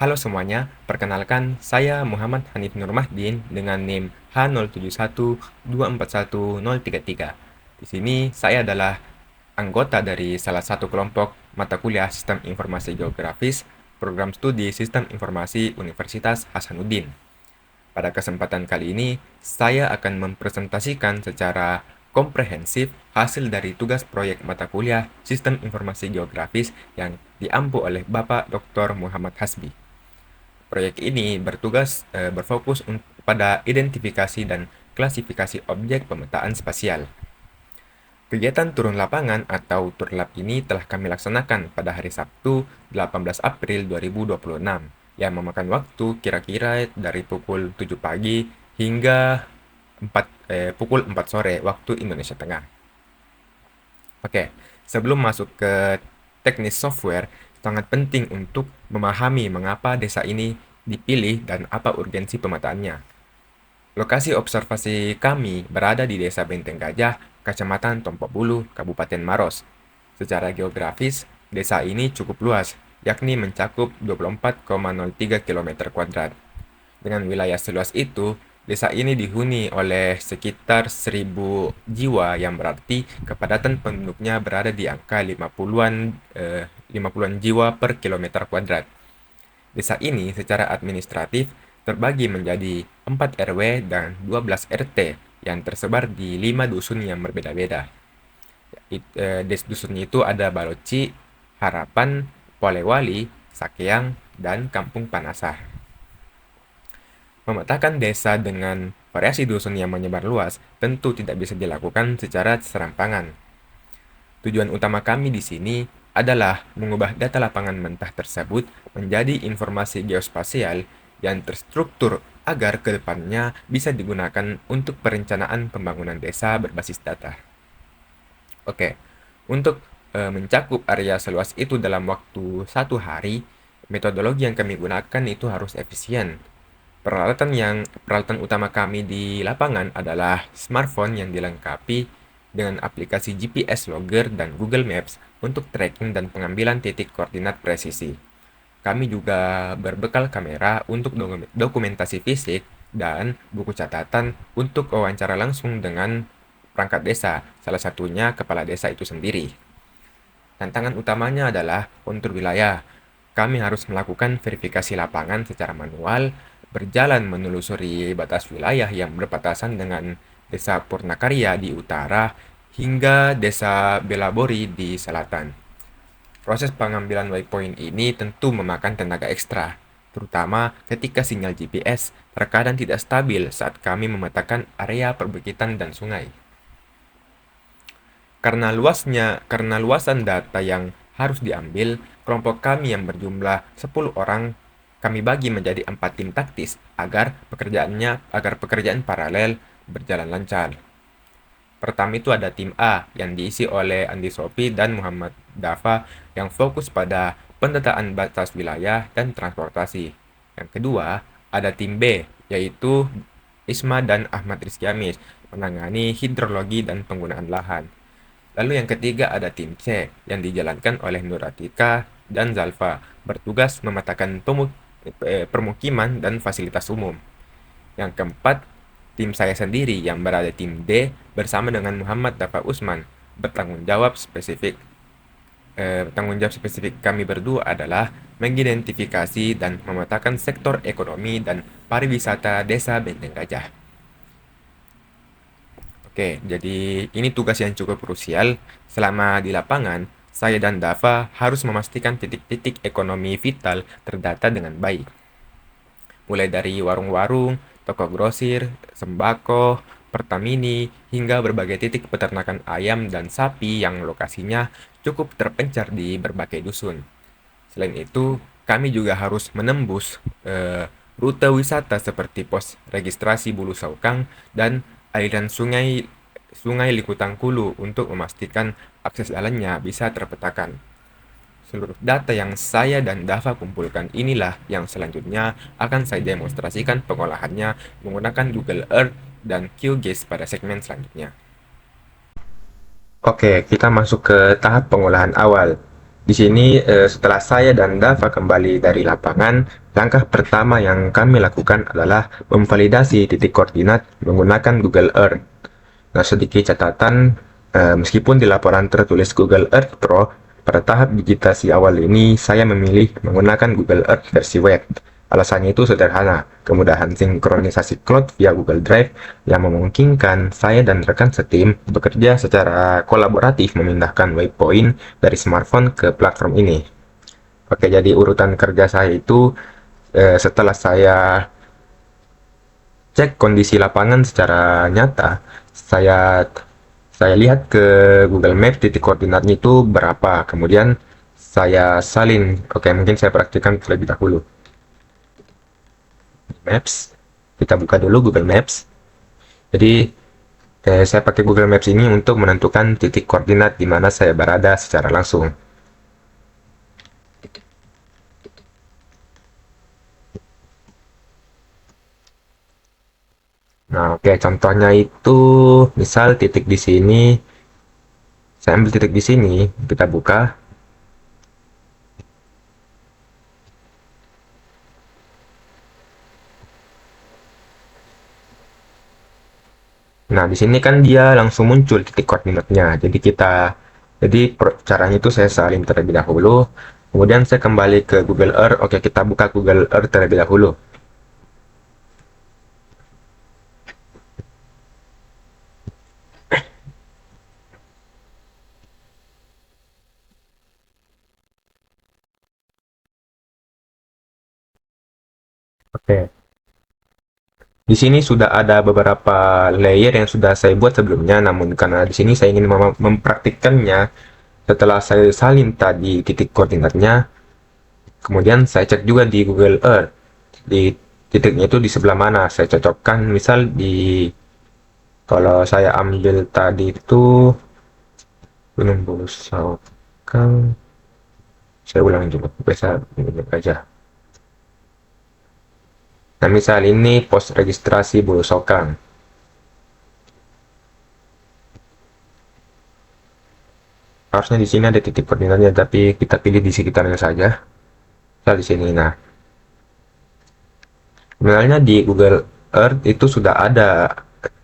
Halo semuanya, perkenalkan saya Muhammad Hanif Nurmahdin dengan NIM H0712411033. Di sini saya adalah anggota dari salah satu kelompok mata kuliah Sistem Informasi Geografis, Program Studi Sistem Informasi Universitas Hasanuddin. Pada kesempatan kali ini, saya akan mempresentasikan secara komprehensif hasil dari tugas proyek mata kuliah Sistem Informasi Geografis yang diampu oleh Bapak Dr. Muhammad Hasbi. Proyek ini berfokus pada identifikasi dan klasifikasi objek pemetaan spasial. Kegiatan turun lapangan atau turlap ini telah kami laksanakan pada hari Sabtu 18 April 2026 yang memakan waktu kira-kira dari pukul 7 pagi hingga pukul 4 sore waktu Indonesia Tengah. Oke, sebelum masuk ke teknis software, sangat penting untuk memahami mengapa desa ini dipilih dan apa urgensi pemetaannya. Lokasi observasi kami berada di Desa Benteng Gajah, Kecamatan Tompo Bulu, Kabupaten Maros. Secara geografis, desa ini cukup luas, yakni mencakup 24,03 km kuadrat. Dengan wilayah seluas itu, desa ini dihuni oleh sekitar 1.000 jiwa yang berarti kepadatan penduduknya berada di angka 50-an jiwa per kilometer kuadrat. Desa ini secara administratif terbagi menjadi 4 RW dan 12 RT yang tersebar di 5 dusun yang berbeda-beda. Dusun itu ada Baloci, Harapan, Polewali, Sakeang, dan Kampung Panasah. Memetakan desa dengan variasi dusun yang menyebar luas tentu tidak bisa dilakukan secara serampangan. Tujuan utama kami di sini adalah mengubah data lapangan mentah tersebut menjadi informasi geospasial yang terstruktur agar kedepannya bisa digunakan untuk perencanaan pembangunan desa berbasis data. Oke, untuk mencakup area seluas itu dalam waktu 1 hari, metodologi yang kami gunakan itu harus efisien. Peralatan utama kami di lapangan adalah smartphone yang dilengkapi dengan aplikasi GPS Logger dan Google Maps untuk tracking dan pengambilan titik koordinat presisi. Kami juga berbekal kamera untuk dokumentasi fisik dan buku catatan untuk wawancara langsung dengan perangkat desa, salah satunya kepala desa itu sendiri. Tantangan utamanya adalah kontur wilayah. Kami harus melakukan verifikasi lapangan secara manual, berjalan menelusuri batas wilayah yang berbatasan dengan Desa Purnakarya di utara hingga Desa Belabori di selatan. Proses pengambilan waypoint ini tentu memakan tenaga ekstra, terutama ketika sinyal GPS terkadang tidak stabil saat kami memetakan area perbukitan dan sungai. Karena luasan data yang harus diambil, kelompok kami yang berjumlah 10 orang kami bagi menjadi 4 tim taktis agar pekerjaan paralel berjalan lancar. Pertama itu ada tim A yang diisi oleh Andi Sofi dan Muhammad Dafa yang fokus pada pendataan batas wilayah dan transportasi. Yang kedua, ada tim B yaitu Isma dan Ahmad Rizkiamis menangani hidrologi dan penggunaan lahan. Lalu yang ketiga ada tim C yang dijalankan oleh Nuratika dan Zalfa bertugas memetakan permukiman dan fasilitas umum. Yang keempat, tim saya sendiri yang berada tim D bersama dengan Muhammad Dafa Usman bertanggung jawab spesifik. Tanggung jawab spesifik kami berdua adalah mengidentifikasi dan memetakan sektor ekonomi dan pariwisata Desa Benteng Gajah. Oke, jadi ini tugas yang cukup krusial. Selama di lapangan, saya dan Dafa harus memastikan titik-titik ekonomi vital terdata dengan baik. Mulai dari warung-warung, toko grosir, sembako, Pertamini, hingga berbagai titik peternakan ayam dan sapi yang lokasinya cukup terpencar di berbagai dusun. Selain itu, kami juga harus menembus rute wisata seperti pos registrasi Bulu Saukang dan aliran sungai Likutangkulu untuk memastikan akses jalannya bisa terpetakan. Seluruh data yang saya dan Dava kumpulkan inilah yang selanjutnya akan saya demonstrasikan pengolahannya menggunakan Google Earth dan QGIS pada segmen selanjutnya. Oke, kita masuk ke tahap pengolahan awal. Di sini setelah saya dan Dava kembali dari lapangan, langkah pertama yang kami lakukan adalah memvalidasi titik koordinat menggunakan Google Earth. Nah, sedikit catatan, meskipun di laporan tertulis Google Earth Pro, pada tahap digitasi awal ini saya memilih menggunakan Google Earth versi web. Alasannya itu sederhana, kemudahan sinkronisasi cloud via Google Drive yang memungkinkan saya dan rekan setim bekerja secara kolaboratif memindahkan waypoint dari smartphone ke platform ini. Oke, jadi urutan kerja saya itu setelah saya cek kondisi lapangan secara nyata, saya saya lihat ke Google Maps titik koordinatnya itu berapa, kemudian saya salin. Oke, mungkin saya praktikkan terlebih dahulu. Maps, kita buka dulu Google Maps. Jadi saya pakai Google Maps ini untuk menentukan titik koordinat di mana saya berada secara langsung. Nah, oke, contohnya itu misal titik di sini, saya ambil titik di sini, kita buka. Nah, di sini kan dia langsung muncul titik koordinatnya. Jadi caranya itu saya salin terlebih dahulu. Kemudian saya kembali ke Google Earth. Oke, kita buka Google Earth terlebih dahulu. Oke, di sini sudah ada beberapa layer yang sudah saya buat sebelumnya, namun karena di sini saya ingin mempraktikkannya setelah saya salin tadi titik koordinatnya, kemudian saya cek juga di Google Earth, di titiknya itu di sebelah mana. Saya cocokkan, misal kalau saya ambil tadi itu Gunung Bulu saya ulang juga, biasa ini aja. Nah, misal ini pos registrasi Bulu Sokang. Harusnya di sini ada titik koordinatnya, tapi kita pilih di sekitarnya saja. Misal di sini. Nah, sebenarnya di Google Earth itu sudah ada,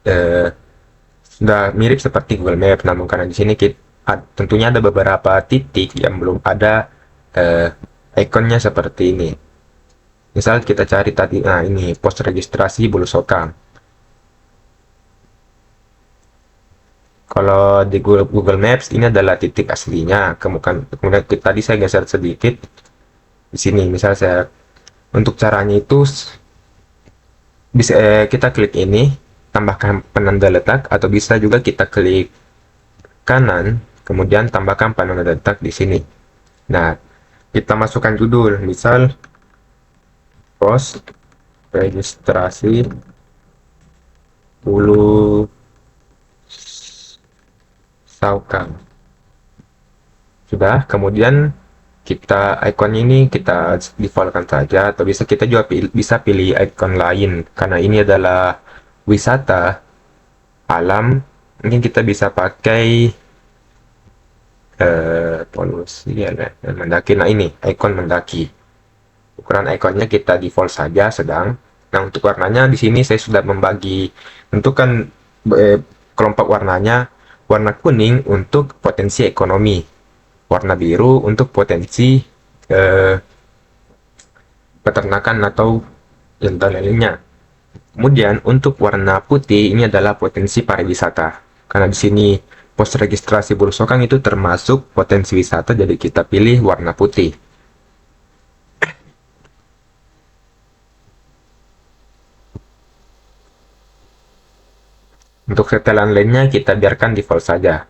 eh, sudah mirip seperti Google Maps, namun karena di sini tentunya ada beberapa titik yang belum ada eh, ikonnya seperti ini. Misal kita cari tadi, nah ini pos registrasi Bulu Sokang. Kalau di Google Maps ini adalah titik aslinya. Kemudian tadi saya geser sedikit di sini. Misal saya untuk caranya itu bisa kita klik ini, tambahkan penanda letak, atau bisa juga kita klik kanan, kemudian tambahkan penanda letak di sini. Nah, kita masukkan judul, misal pos registrasi Hulu Saukang. Sudah, kemudian kita icon ini kita defaultkan saja, atau kita juga bisa pilih icon lain karena ini adalah wisata alam. Mungkin kita bisa pakai polusi ya, mendaki. Nah, ini icon mendaki. Ukuran ikonnya kita default saja sedang. Nah, untuk warnanya di sini saya sudah membagi, tentukan kelompok warnanya. Warna kuning untuk potensi ekonomi, warna biru untuk potensi eh, peternakan atau yang lainnya. Kemudian untuk warna putih ini adalah potensi pariwisata. Karena di sini pos registrasi Bulu Sokang itu termasuk potensi wisata, jadi kita pilih warna putih. Untuk setelan lainnya kita biarkan default saja.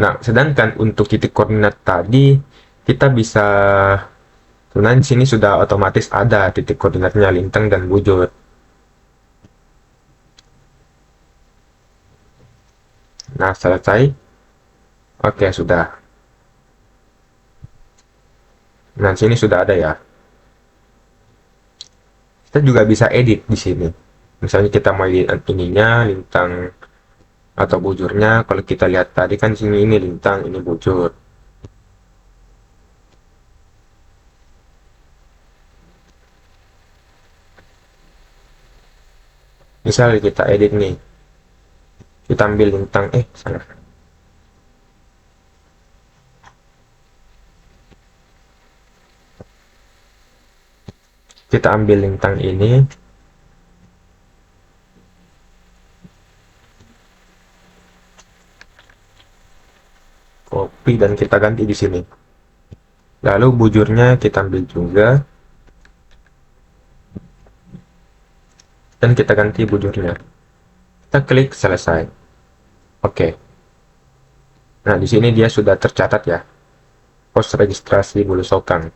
Nah, sedangkan untuk titik koordinat tadi kita bisa, sebenarnya di sini sudah otomatis ada titik koordinatnya lintang dan bujur. Nah, selesai. Oke, sudah. Nah, sini sudah ada ya. Kita juga bisa edit di sini. Misalnya kita mau edit ininya, lintang atau bujurnya. Kalau kita lihat tadi kan sini ini lintang, ini bujur. Misal kita edit nih, kita ambil lintang, salah. Kita ambil lintang ini, copy dan kita ganti di sini. Lalu bujurnya kita ambil juga dan kita ganti bujurnya. Kita klik selesai. Oke. Nah, di sini dia sudah tercatat ya. Pos registrasi bulu sokang.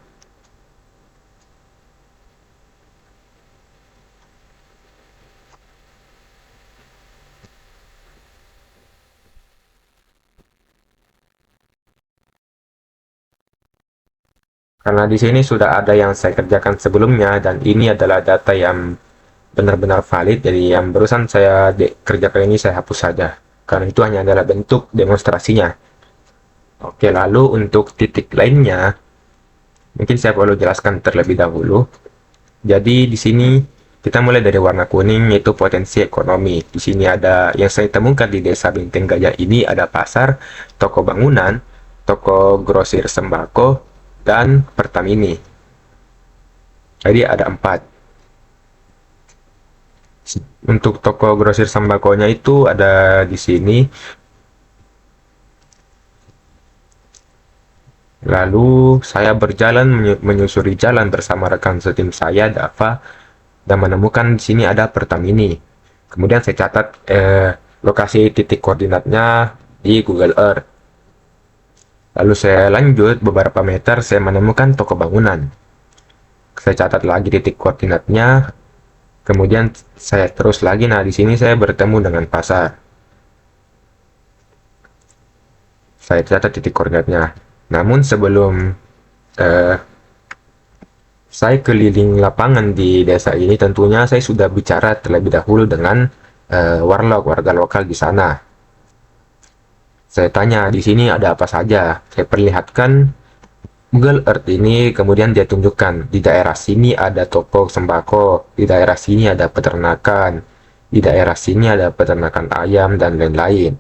Karena di sini sudah ada yang saya kerjakan sebelumnya dan ini adalah data yang benar-benar valid, jadi yang barusan saya kerjakan ini saya hapus saja. Karena itu hanya adalah bentuk demonstrasinya. Oke, lalu untuk titik lainnya, mungkin saya perlu jelaskan terlebih dahulu. Jadi di sini kita mulai dari warna kuning yaitu potensi ekonomi. Di sini ada yang saya temukan di Desa Benteng Gajah ini ada pasar, toko bangunan, toko grosir sembako, dan Pertamini. Jadi ada 4. Untuk toko grosir sembakonya itu ada di sini. Lalu saya berjalan menyusuri jalan bersama rekan setim saya, Dava, dan menemukan di sini ada Pertamini. Kemudian saya catat lokasi titik koordinatnya di Google Earth. Lalu saya lanjut beberapa meter, saya menemukan toko bangunan. Saya catat lagi titik koordinatnya. Kemudian saya terus lagi. Nah, di sini saya bertemu dengan pasar. Saya catat titik koordinatnya. Namun sebelum saya keliling lapangan di desa ini, tentunya saya sudah bicara terlebih dahulu dengan warlock, warga lokal di sana. Saya tanya, di sini ada apa saja? Saya perlihatkan Google Earth ini, kemudian dia tunjukkan di daerah sini ada toko sembako, di daerah sini ada peternakan, di daerah sini ada peternakan ayam, dan lain-lain.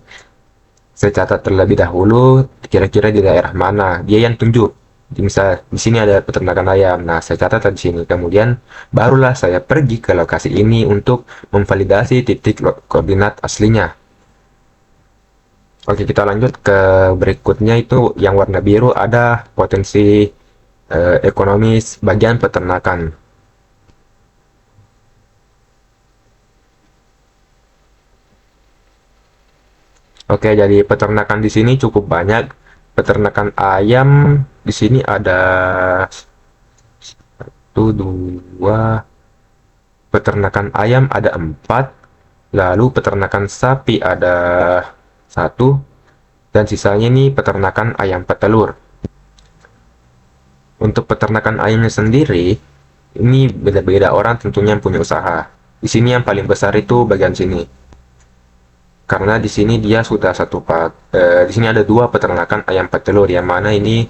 Saya catat terlebih dahulu kira-kira di daerah mana. Dia yang tunjuk. Misal di sini ada peternakan ayam. Nah, saya catat di sini. Kemudian barulah saya pergi ke lokasi ini untuk memvalidasi titik koordinat aslinya. Oke, kita lanjut ke berikutnya itu yang warna biru ada potensi ekonomis bagian peternakan. Oke, jadi peternakan di sini cukup banyak. Peternakan ayam di sini ada 1, 2. Peternakan ayam ada 4. Lalu peternakan sapi ada 1. Dan sisanya ini peternakan ayam petelur. Untuk peternakan ayamnya sendiri, ini beda-beda orang tentunya yang punya usaha. Di sini yang paling besar itu bagian sini. Karena di sini dia sudah di sini ada 2 peternakan ayam petelur yang mana ini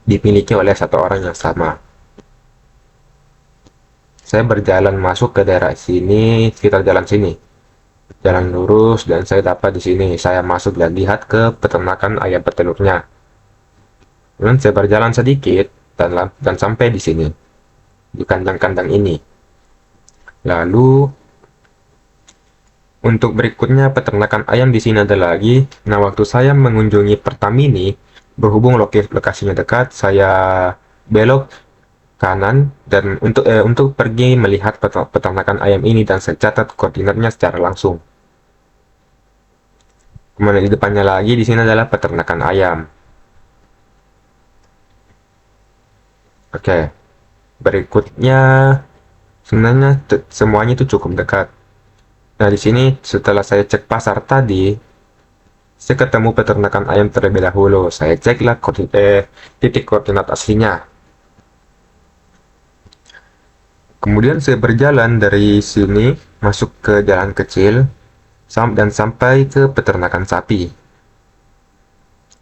dimiliki oleh satu orang yang sama. Saya berjalan masuk ke daerah sini, sekitar jalan sini. Jalan lurus dan saya dapat di sini. Saya masuk dan lihat ke peternakan ayam petelurnya. Dan saya berjalan sedikit dan sampai di sini, di kandang-kandang ini. Lalu untuk berikutnya peternakan ayam di sini ada lagi. Nah, waktu saya mengunjungi Pertamini, berhubung lokasinya dekat, saya belok kanan dan untuk pergi melihat peternakan ayam ini dan saya catat koordinatnya secara langsung. Kemudian di depannya lagi di sini adalah peternakan ayam. Oke. Berikutnya sebenarnya semuanya itu cukup dekat. Nah, di sini setelah saya cek pasar tadi, saya ketemu peternakan ayam terlebih dahulu. Saya ceklah titik koordinat aslinya. Kemudian saya berjalan dari sini masuk ke jalan kecil. dan sampai ke peternakan sapi.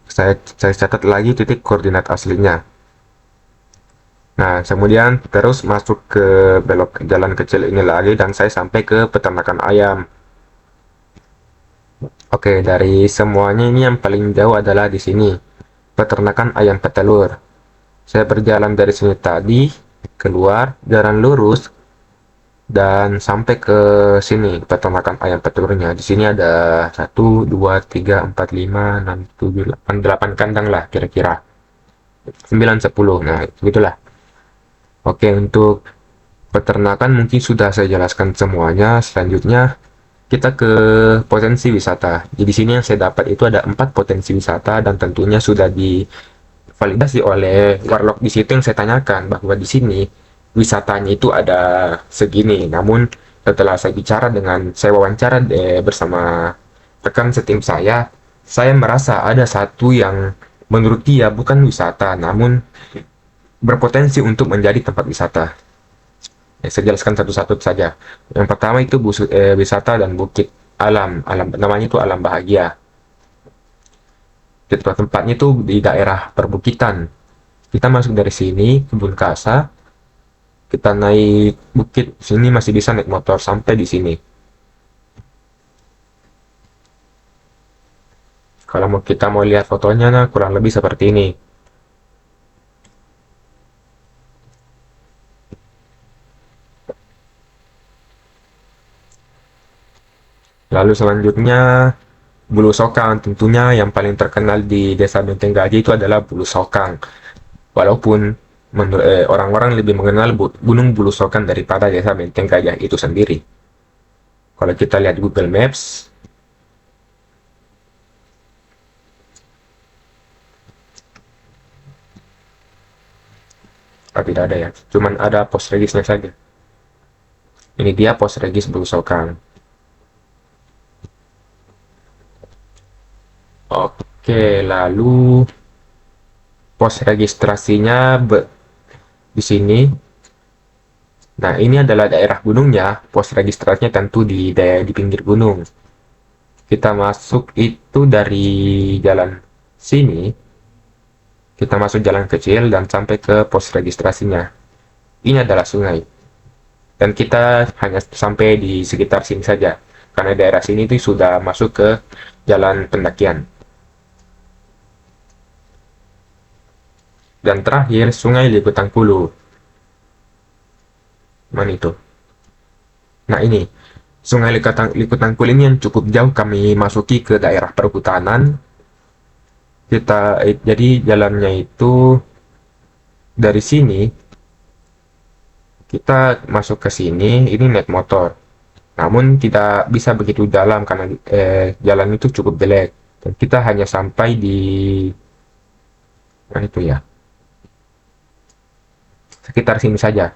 Saya catat lagi titik koordinat aslinya. Nah, kemudian terus masuk ke belok jalan kecil ini lagi dan saya sampai ke peternakan ayam. Oke, dari semuanya ini yang paling jauh adalah di sini, peternakan ayam petelur. Saya berjalan dari sini tadi, keluar, jalan lurus, dan sampai ke sini, peternakan ayam petelurnya. Di sini ada 1, 2, 3, 4, 5, 6, 7, 8, 8 kandang lah kira-kira. 9, 10, nah begitulah. Oke, untuk peternakan mungkin sudah saya jelaskan semuanya. Selanjutnya kita ke potensi wisata. Jadi di sini yang saya dapat itu ada 4 potensi wisata dan tentunya sudah divalidasi oleh Warlock. Di situ yang saya tanyakan bahwa di sini wisatanya itu ada segini. Namun setelah saya wawancara bersama rekan setim saya merasa ada satu yang menurut dia bukan wisata, namun berpotensi untuk menjadi tempat wisata. Saya jelaskan satu-satu saja. Yang pertama itu wisata dan bukit alam namanya itu alam bahagia. Tempatnya itu di daerah perbukitan. Kita masuk dari sini kebun kasa, kita naik bukit sini masih bisa naik motor sampai di sini. Kalau kita mau lihat fotonya, nah kurang lebih seperti ini. Lalu selanjutnya Bulu Sokang, tentunya yang paling terkenal di Desa Benteng Gaji itu adalah Bulu Sokang. Walaupun orang-orang lebih mengenal Gunung Bulu Sokang daripada Desa Benteng Gajah itu sendiri. Kalau kita lihat Google Maps, tidak ada ya, cuman ada pos regisnya saja. Ini dia pos regis Bulu Sokang. Oke, lalu pos registrasinya di sini. Nah, ini adalah daerah gunungnya. Pos registrasinya tentu di pinggir gunung. Kita masuk itu dari jalan sini. Kita masuk jalan kecil dan sampai ke pos registrasinya. Ini adalah sungai. Dan kita hanya sampai di sekitar sini saja. Karena daerah sini itu sudah masuk ke jalan pendakian. Dan terakhir, Sungai Likutangkulu. Mana itu? Nah ini, Sungai Likutangkulu ini yang cukup jauh kami masuki ke daerah perhutanan. Jadi jalannya itu dari sini, kita masuk ke sini, ini naik motor. Namun tidak bisa begitu dalam karena jalan itu cukup jelek. Dan kita hanya sampai di, nah itu ya, sekitar sini saja.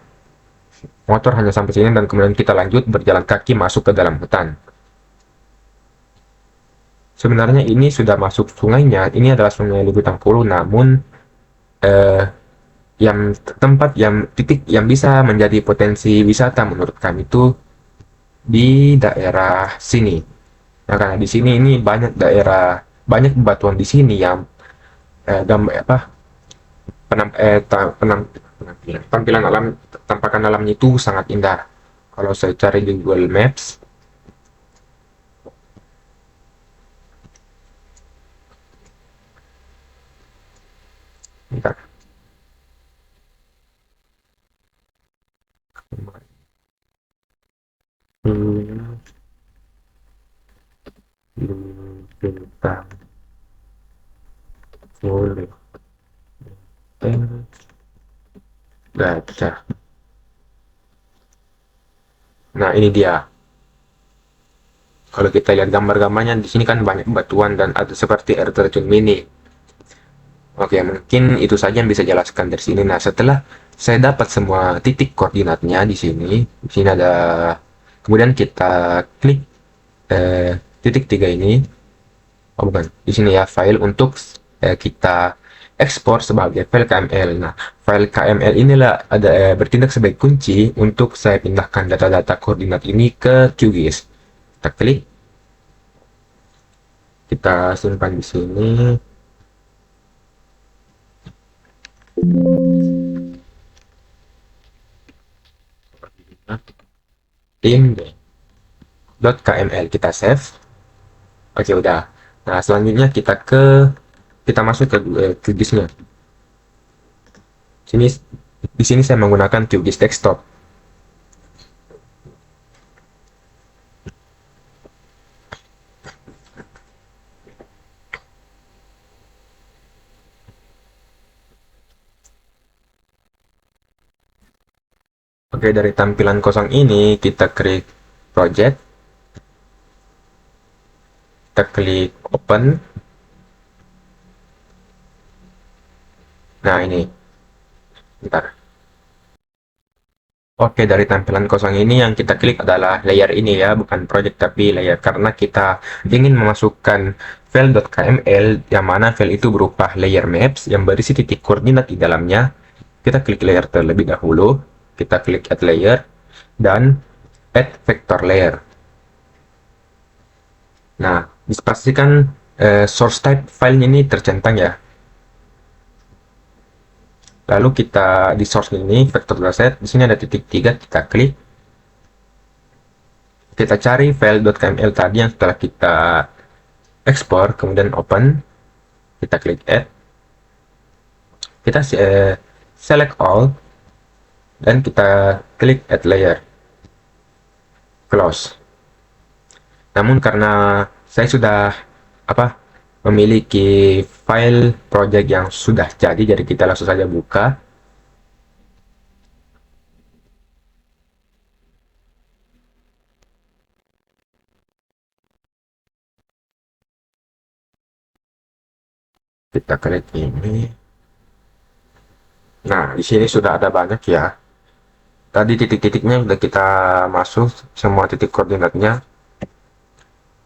Motor hanya sampai sini dan kemudian kita lanjut berjalan kaki masuk ke dalam hutan. Sebenarnya ini sudah masuk sungainya, ini adalah Sungai Likutangkulu, namun eh, titik yang bisa menjadi potensi wisata menurut kami itu di daerah sini. Nah, karena di sini ini banyak batuan di sini yang tampilan alam, tampakan alamnya itu sangat indah. Kalau saya cari di Google Maps, bentar. Hmm, bintang boleh gajah. Nah ini dia. Kalau kita lihat gambar-gambarnya di sini kan banyak batuan dan ada seperti air terjun mini. Oke, mungkin itu saja yang bisa jelaskan dari sini. Nah, setelah saya dapat semua titik koordinatnya di sini ada. Kemudian kita klik titik 3 ini. Oh bukan, di sini ya file untuk kita ekspor sebagai file KML. Nah, file KML inilah bertindak sebagai kunci untuk saya pindahkan data-data koordinat ini ke QGIS. Kita klik. Kita simpan di sini. Tim.kml kita save. Oke, udah. Nah, selanjutnya kita masuk ke disknya. Sini di sini saya menggunakan QGIS desktop. Oke, dari tampilan kosong ini kita klik project, kita klik open. Nah, ini. Bentar. Oke, dari tampilan kosong ini yang kita klik adalah layer ini ya, bukan project tapi layer, karena kita ingin memasukkan file.kml yang mana file itu berupa layer maps yang berisi titik koordinat di dalamnya. Kita klik layer terlebih dahulu, kita klik add layer dan add vector layer. Nah, dipastikan source type filenya ini tercentang ya. Lalu kita di source ini vector dataset, di sini ada titik 3, kita klik. Kita cari file.kml tadi yang setelah kita ekspor, kemudian open. Kita klik add. Kita select all dan kita klik add layer. Close. Namun karena saya sudah memiliki file project yang sudah jadi kita langsung saja buka. Kita klik ini. Nah, di sini sudah ada banyak ya. Tadi titik-titiknya sudah kita masuk, semua titik koordinatnya.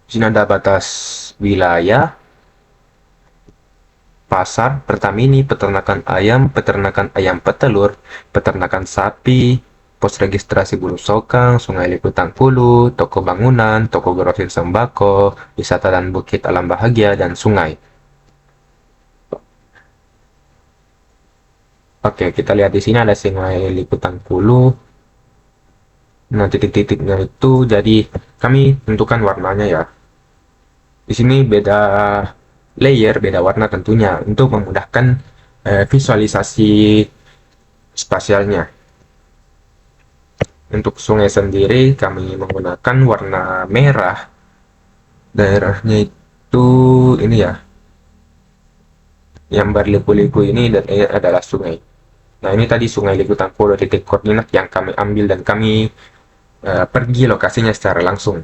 Di sini ada batas wilayah, pasar, pertamini, peternakan ayam petelur, peternakan sapi, pos registrasi bulu sokang, sungai Likutang Pulu, toko bangunan, toko grosir sembako, wisata dan bukit alam bahagia, dan sungai. Oke, kita lihat di sini ada sungai Likutang Pulu. Nah, titik-titiknya itu jadi kami tentukan warnanya ya. Di sini beda layer, beda warna tentunya untuk memudahkan visualisasi spasialnya. Untuk sungai sendiri kami menggunakan warna merah. Daerahnya itu ini ya, yang berliku-liku ini dan adalah sungai. Nah, ini tadi Sungai Likutang Polo, titik koordinat yang kami ambil dan kami pergi lokasinya secara langsung.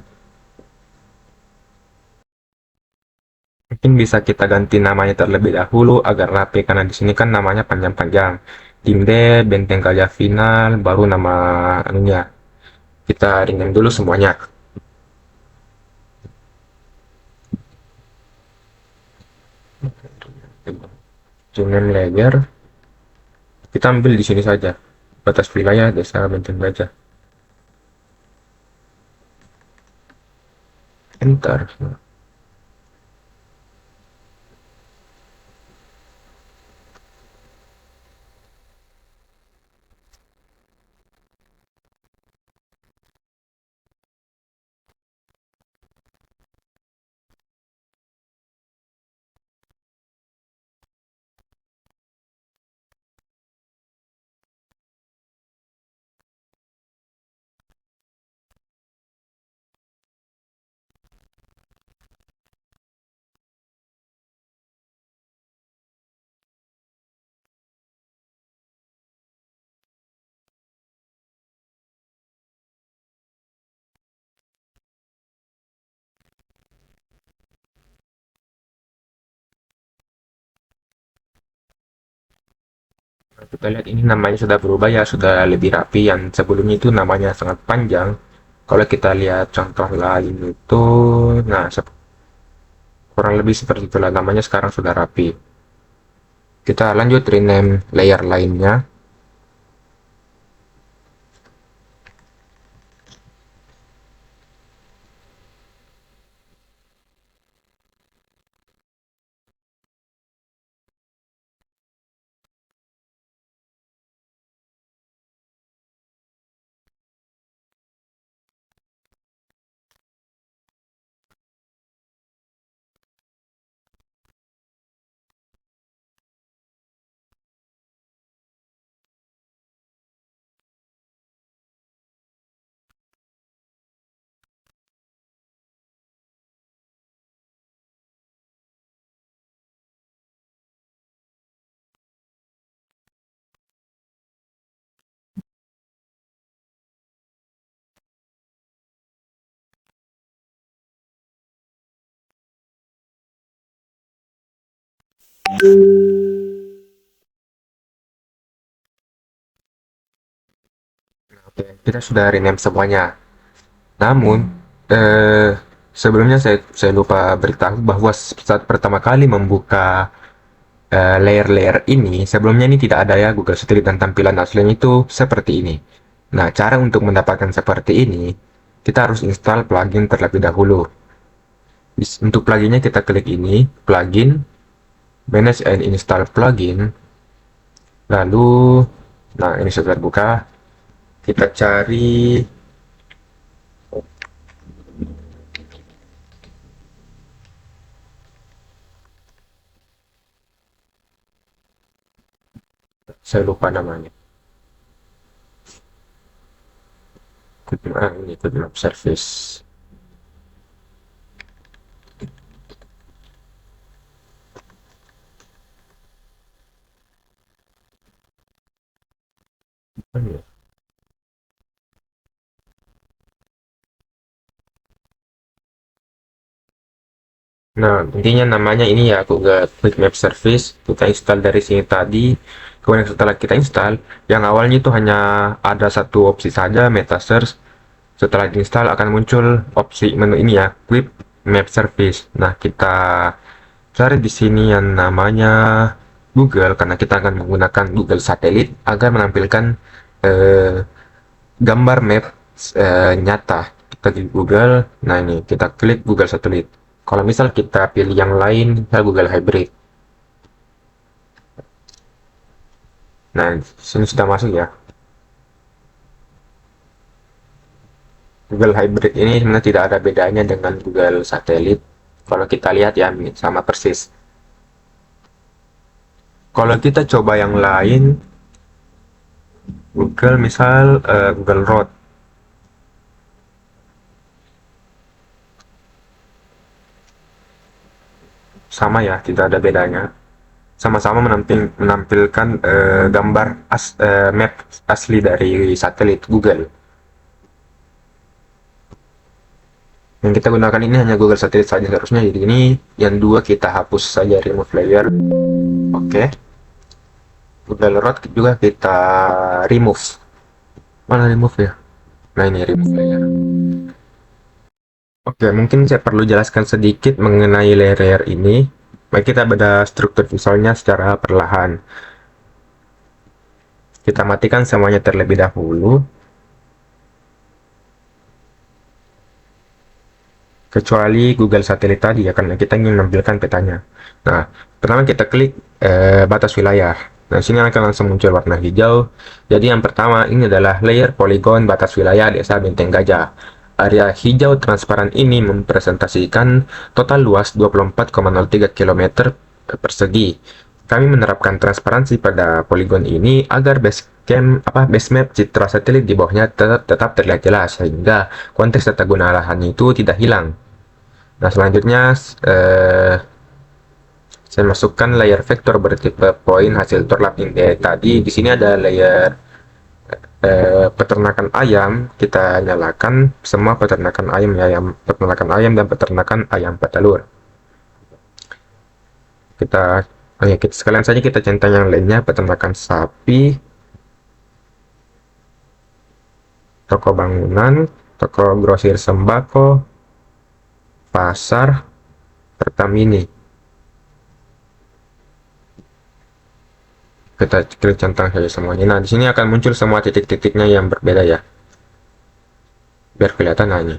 Mungkin bisa kita ganti namanya terlebih dahulu agar rapi, karena di sini kan namanya panjang-panjang. Timde, Benteng Gajah Final, baru nama anunya. Kita ringin dulu semuanya. Dengan layer, kita ambil di sini saja. Batas wilayah Desa Benteng Gajah. Enter. Kita lihat ini namanya sudah berubah ya, sudah lebih rapi. Yang sebelumnya itu namanya sangat panjang. Kalau kita lihat contoh lain itu, nah kurang lebih seperti itulah, namanya sekarang sudah rapi. Kita lanjut rename layer lainnya. Oke, kita sudah rename semuanya. Namun, eh, sebelumnya saya lupa beritahu bahwa saat pertama kali membuka layer-layer ini, sebelumnya ini tidak ada ya Google Street dan tampilan aslinya itu seperti ini. Nah, cara untuk mendapatkan seperti ini, kita harus install plugin terlebih dahulu. Untuk pluginnya kita klik ini, plugin, manage and install plugin, lalu, nah ini sudah terbuka, kita cari, saya lupa namanya, ini Map Service. Nah, intinya namanya ini ya Google Quick Map Service. Kita install dari sini tadi. Kemudian setelah kita install, yang awalnya itu hanya ada satu opsi saja, Meta Search. Setelah diinstal akan muncul opsi menu ini ya, Quick Map Service. Nah, kita cari di sini yang namanya Google karena kita akan menggunakan Google Satelit agar menampilkan eh, gambar map nyata. Kita di Google, nah ini kita klik Google Satelit. Kalau misal kita pilih yang lain, misal Google Hybrid. Nah, sini sudah masuk ya. Google Hybrid ini sebenarnya tidak ada bedanya dengan Google Satelit. Kalau kita lihat ya, sama persis. Kalau kita coba yang lain, Google misal Google Road. Sama ya, tidak ada bedanya. Sama-sama menampilkan gambar map asli dari satelit Google. Yang kita gunakan ini hanya Google Satelit saja seharusnya. Jadi ini yang dua kita hapus saja, remove layer. Oke. Google Road juga kita remove. Mana remove ya? Nah ini remove layer. Oke, mungkin saya perlu jelaskan sedikit mengenai layer ini. Mari kita bedah struktur visualnya secara perlahan. Kita matikan semuanya terlebih dahulu. Kecuali Google Satelit tadi ya, karena kita ingin menampilkan petanya. Nah, pertama kita klik batas wilayah. Nah, sini akan langsung muncul warna hijau. Jadi yang pertama ini adalah layer poligon batas wilayah Desa Benteng Gajah. Area hijau transparan ini mempresentasikan total luas 24,03 km persegi. Kami menerapkan transparansi pada poligon ini agar base map citra satelit di bawahnya tetap terlihat jelas sehingga konteks tata guna lahan itu tidak hilang. Nah, selanjutnya saya masukkan layer vektor bertipe point hasil turlapping dari tadi. Di sini ada layer peternakan ayam. Kita nyalakan semua peternakan ayam ya, peternakan ayam dan peternakan ayam petelur. Kita sekalian saja kita centang yang lainnya, peternakan sapi, toko bangunan, toko grosir sembako, pasar, Pertamini. Kita klik centang saja semuanya. Nah, di sini akan muncul semua titik-titiknya yang berbeda ya. Biar kelihatan hanya.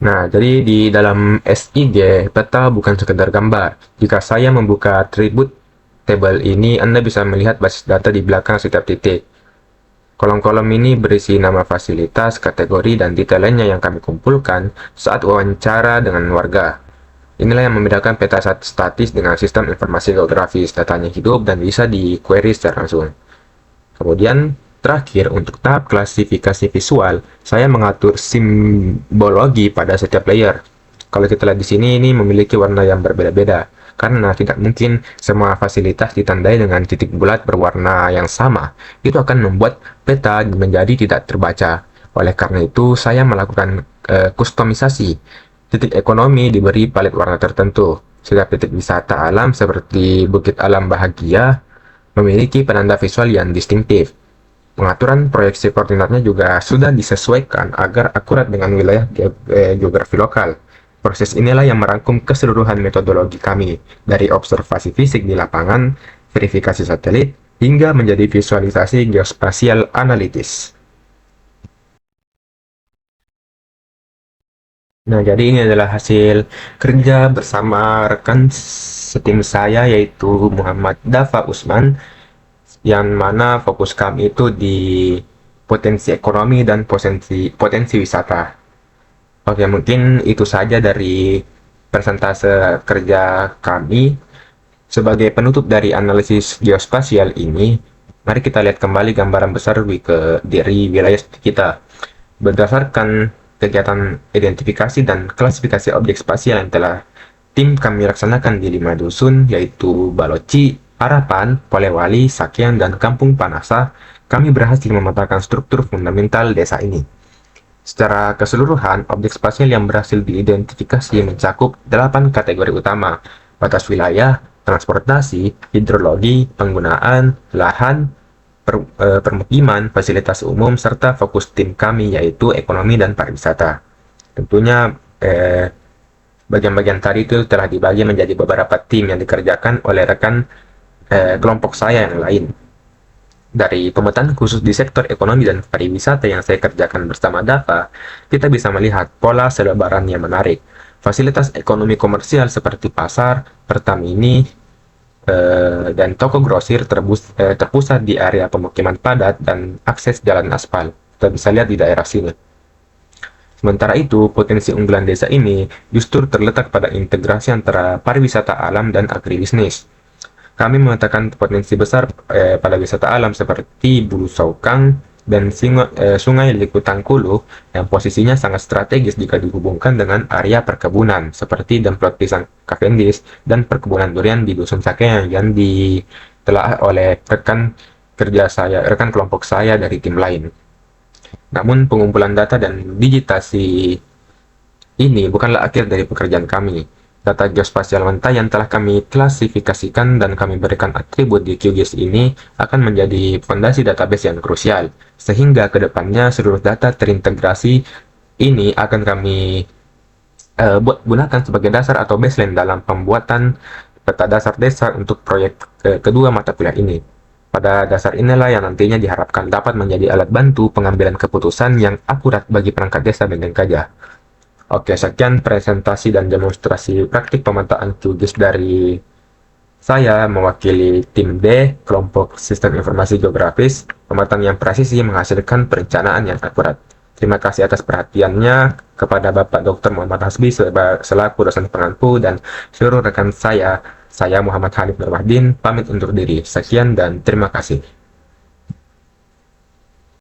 Nah, jadi di dalam SIG, peta bukan sekedar gambar. Jika saya membuka atribut table ini, Anda bisa melihat basis data di belakang setiap titik. Kolom-kolom ini berisi nama fasilitas, kategori, dan detail lainnya yang kami kumpulkan saat wawancara dengan warga. Inilah yang membedakan peta statis dengan sistem informasi geografis. Datanya hidup dan bisa di-query secara langsung. Kemudian, terakhir, untuk tahap klasifikasi visual, saya mengatur simbologi pada setiap layer. Kalau kita lihat di sini, ini memiliki warna yang berbeda-beda. karena tidak mungkin semua fasilitas ditandai dengan titik bulat berwarna yang sama. Itu akan membuat peta menjadi tidak terbaca. Oleh karena itu, saya melakukan kustomisasi. Titik ekonomi diberi palet warna tertentu. Setiap titik wisata alam seperti Bukit Alam Bahagia memiliki penanda visual yang distintif. Pengaturan proyeksi koordinatnya juga sudah disesuaikan agar akurat dengan wilayah geografi lokal. Proses inilah yang merangkum keseluruhan metodologi kami, dari observasi fisik di lapangan, verifikasi satelit, hingga menjadi visualisasi geospasial analitis. Nah, jadi ini adalah hasil kerja bersama rekan setim saya, yaitu Muhammad Dafa Usman, yang mana fokus kami itu di potensi ekonomi dan potensi wisata. Oke, mungkin itu saja dari persentase kerja kami. Sebagai penutup dari analisis geospasial ini, mari kita lihat kembali gambaran besar dari wilayah kita. Berdasarkan kegiatan identifikasi dan klasifikasi objek spasial yang telah tim kami laksanakan di 5 dusun, yaitu Baloci, Harapan, Polewali, Sakian, dan Kampung Panasa, kami berhasil memetakan struktur fundamental desa ini. Secara keseluruhan, objek spasial yang berhasil diidentifikasi mencakup 8 kategori utama: batas wilayah, transportasi, hidrologi, penggunaan, lahan, permukiman, fasilitas umum, serta fokus tim kami yaitu ekonomi dan pariwisata. Tentunya bagian-bagian tadi itu telah dibagi menjadi beberapa tim yang dikerjakan oleh rekan kelompok saya yang lain. Dari pemetaan khusus di sektor ekonomi dan pariwisata yang saya kerjakan bersama Dafa, kita bisa melihat pola selebaran yang menarik. Fasilitas ekonomi komersial seperti pasar, pertamini, dan toko grosir terpusat di area pemukiman padat dan akses jalan aspal. Kita bisa lihat di daerah sini. Sementara itu, potensi unggulan desa ini justru terletak pada integrasi antara pariwisata alam dan agribisnis. Kami memetakan potensi besar pada wisata alam seperti Bulu Saukang dan Sungai Likutangkulu yang posisinya sangat strategis jika dihubungkan dengan area perkebunan seperti Demplot Pisang Cavendish dan perkebunan durian di Dusun Sakeang yang ditelaah oleh rekan kelompok saya dari tim lain. Namun pengumpulan data dan digitasi ini bukanlah akhir dari pekerjaan kami. Data geospasial mentah yang telah kami klasifikasikan dan kami berikan atribut di QGIS ini akan menjadi fondasi database yang krusial, sehingga kedepannya seluruh data terintegrasi ini akan kami gunakan sebagai dasar atau baseline dalam pembuatan peta dasar desa untuk proyek kedua mata kuliah ini. Pada dasar inilah yang nantinya diharapkan dapat menjadi alat bantu pengambilan keputusan yang akurat bagi perangkat desa Benteng Gajah. Oke, sekian presentasi dan demonstrasi praktik pemetaan QGIS dari saya mewakili tim D, kelompok Sistem Informasi Geografis. Pemetaan yang presisi menghasilkan perencanaan yang akurat. Terima kasih atas perhatiannya kepada Bapak Dr. Muhammad Hasbi selaku dosen pengampu dan seluruh rekan saya. Saya Muhammad Hanif Nurwahdin, pamit undur diri. Sekian dan terima kasih.